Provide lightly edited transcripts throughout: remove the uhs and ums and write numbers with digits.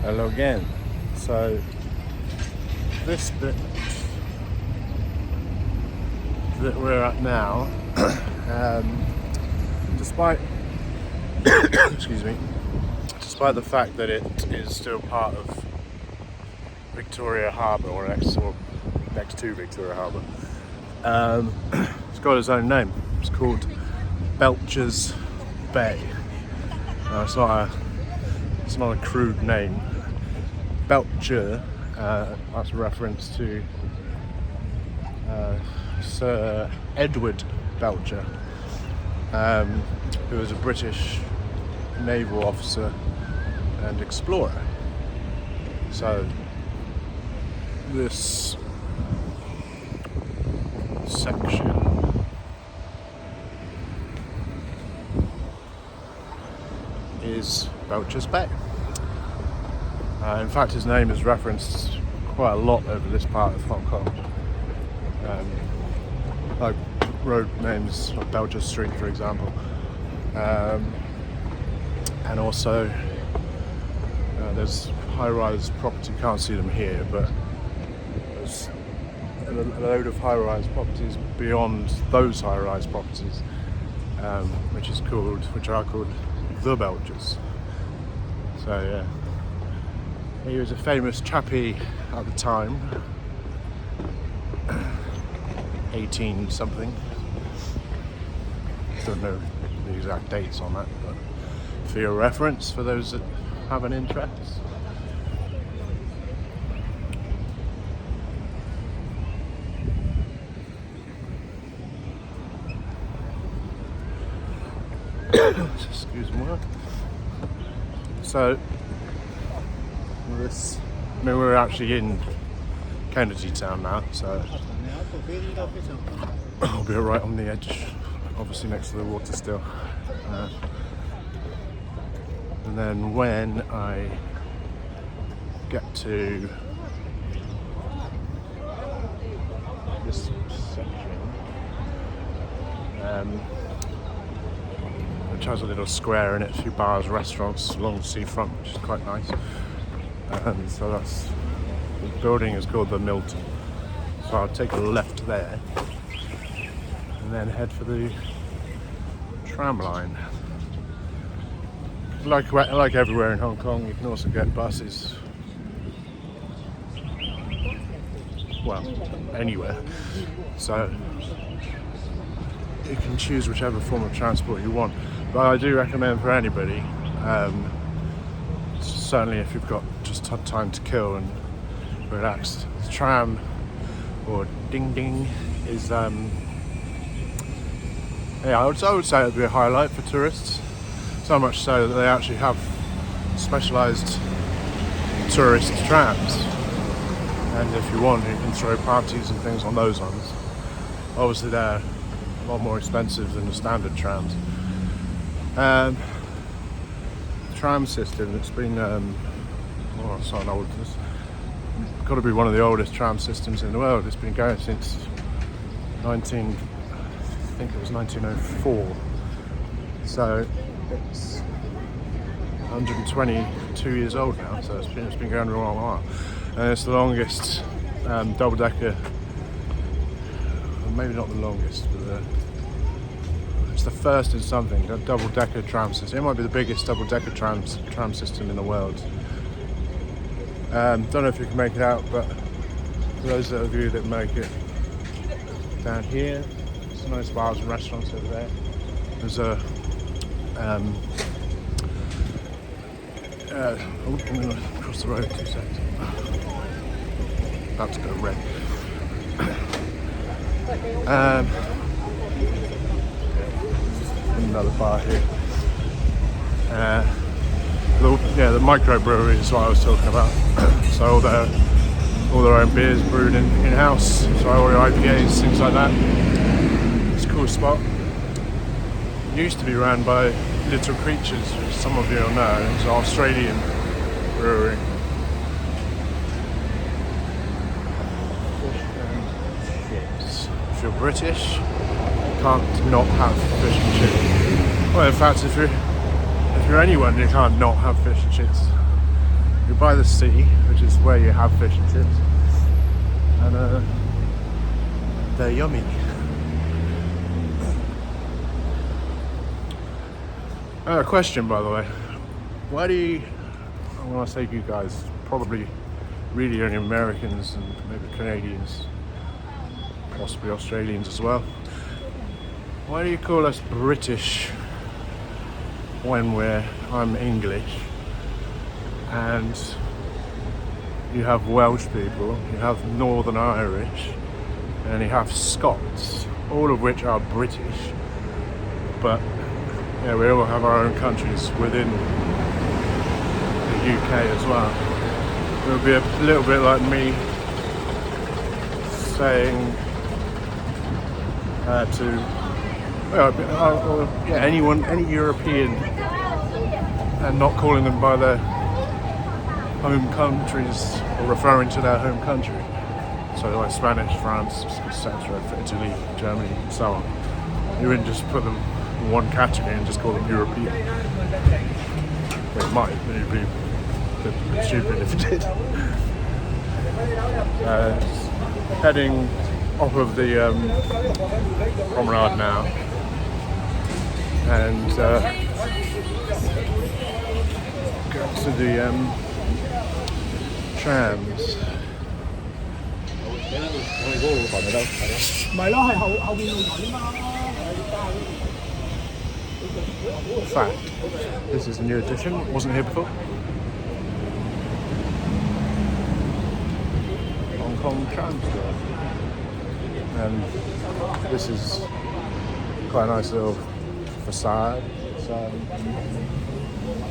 Hello again. So this bit that we're at now, despite excuse me, despite the fact that it is still part of Victoria Harbour, or next to Victoria Harbour, it's got its own name. It's called Belcher's Bay. Now, it's not a crude name. Belcher, that's a reference to Sir Edward Belcher, who was a British naval officer and explorer. So this section is Belcher's Bay. In fact, his name is referenced quite a lot over this part of Hong Kong. Like road names like Belcher Street, for example. And also there's high-rise property. You can't see them here, but there's a load of high-rise properties beyond those high-rise properties, which are called the Belchers. So yeah. He was a famous chappie at the time, 18 something. Don't know the exact dates on that, but for your reference, for those that have an interest. Excuse me. So we're actually in Kennedy Town now, so I'll be right on the edge, obviously next to the water still. And then when I get to this section, which has a little square in it, a few bars, restaurants along the seafront, which is quite nice. And so the building is called the Milton. So I'll take a left there and then head for the tram line. Like everywhere in Hong Kong, you can also get buses. Well, anywhere. So you can choose whichever form of transport you want. But I do recommend for anybody, certainly if you've got just time to kill and relax, the tram or ding ding is I would say it would be a highlight for tourists, so much so that they actually have specialised tourist trams, and if you want you can throw parties and things on those ones. Obviously they're a lot more expensive than the standard trams. Tram system, it's been it's not old, it's got to be one of the oldest tram systems in the world. It's been going since 1904, so it's 122 years old now, so it's been going a long while, and it's the longest double-decker, maybe not the longest, but it's the first in something, a double-decker tram system. It might be the biggest double-decker tram system in the world. Don't know if you can make it out, but for those of you that make it, down here, some nice bars and restaurants over there. There's a I'm going to cross the road 2 seconds. About to go red. Another bar here. The microbrewery is what I was talking about. So all their own beers brewed in-house, so all your IPAs, things like that. It's a cool spot. It used to be run by Little Creatures, which some of you will know. It's an Australian brewery. If you're British, you can't not have fish and chips. Well, in fact, if you're anyone, you can't not have fish and chips. You're by the sea, which is where you have fish and chips, and they're yummy. Question, by the way, why do you, when I say you guys, probably really only Americans and maybe Canadians, possibly Australians as well, why do you call us British when I'm English, and you have Welsh people, you have Northern Irish, and you have Scots, all of which are British, but yeah, we all have our own countries within the UK as well. It would be a little bit like me saying any European, and not calling them by their home countries or referring to their home country. So like Spanish, France, etc., Italy, Germany, and so on. You wouldn't just put them in one category and just call them European. Well, it might, but it'd be a bit stupid if it did. Heading off of the promenade now, and go to the trams. Fact, this is a new edition, wasn't here before. Hong Kong tram store. And this is quite a nice little facade. It's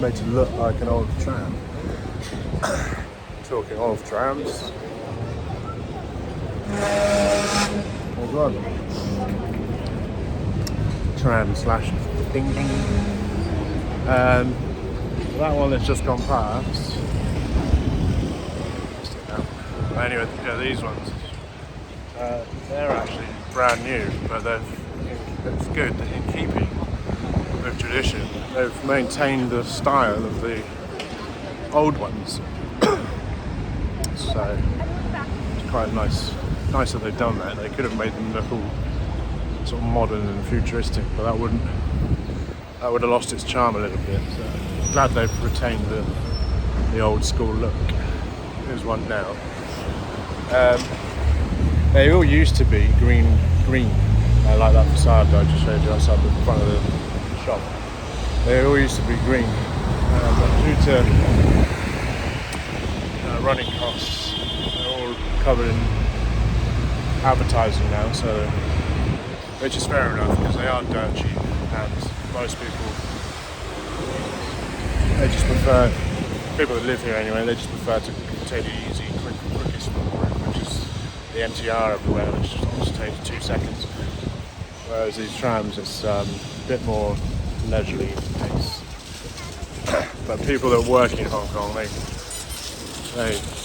made to look like an old tram. Talking of trams. There's one. Tram slash ding ding. That one that's just gone past. Anyway, yeah, these ones. They're actually brand new, but it's good. They're in keeping with tradition. They've maintained the style of the old ones. So it's quite nice that they've done that. They could have made them look all sort of modern and futuristic, but that would have lost its charm a little bit. So glad they've retained the old school look. There's one now. They all used to be green, like that facade that I just showed you outside the front of the shop. They all used to be green, but due to running costs, they're all covered in advertising now, so which is fair enough because they are dirt cheap, and most people people that live here anyway, they just prefer to take the easy, quickest route, which is the MTR everywhere, which just takes 2 seconds. Whereas these trams, it's a bit more leisurely pace. But people that work in Hong Kong, they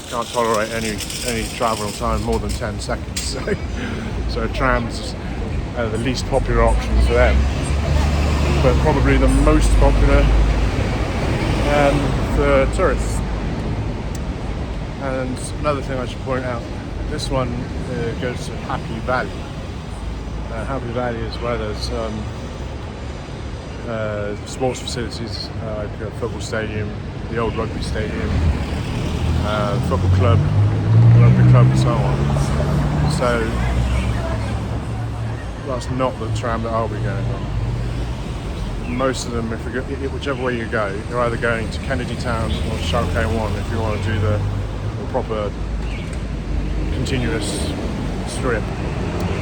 can't tolerate any travel time more than 10 seconds. So trams are the least popular option for them, but probably the most popular for tourists. And another thing I should point out, this one goes to Happy Valley. Happy Valley is where there's sports facilities like a football stadium, the old rugby stadium, football club, rugby club, and so on. So that's not the tram that I'll be going on. Most of them, whichever way you go, you're either going to Kennedy Town or Sharkay 1 if you want to do the proper continuous strip.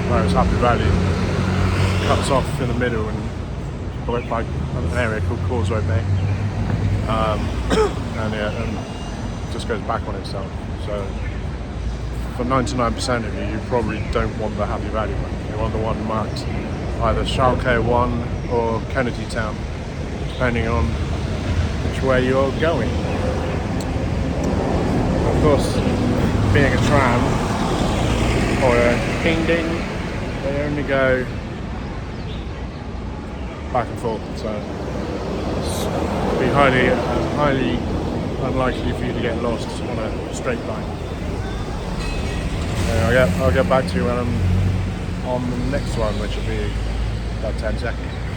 Whereas Happy Valley cuts off in the middle and by an area called Causeway Bay, and just goes back on itself. So for 99% of you probably don't want the Happy Valley one. You want the one marked either Sharkay 1 or Kennedy Town, depending on which way you're going. Of course, being a tram or a ding ding, they only go back and forth, so it'd be highly unlikely for you to get lost on a straight line. I'll get back to you when I'm on the next one, which will be about 10 seconds.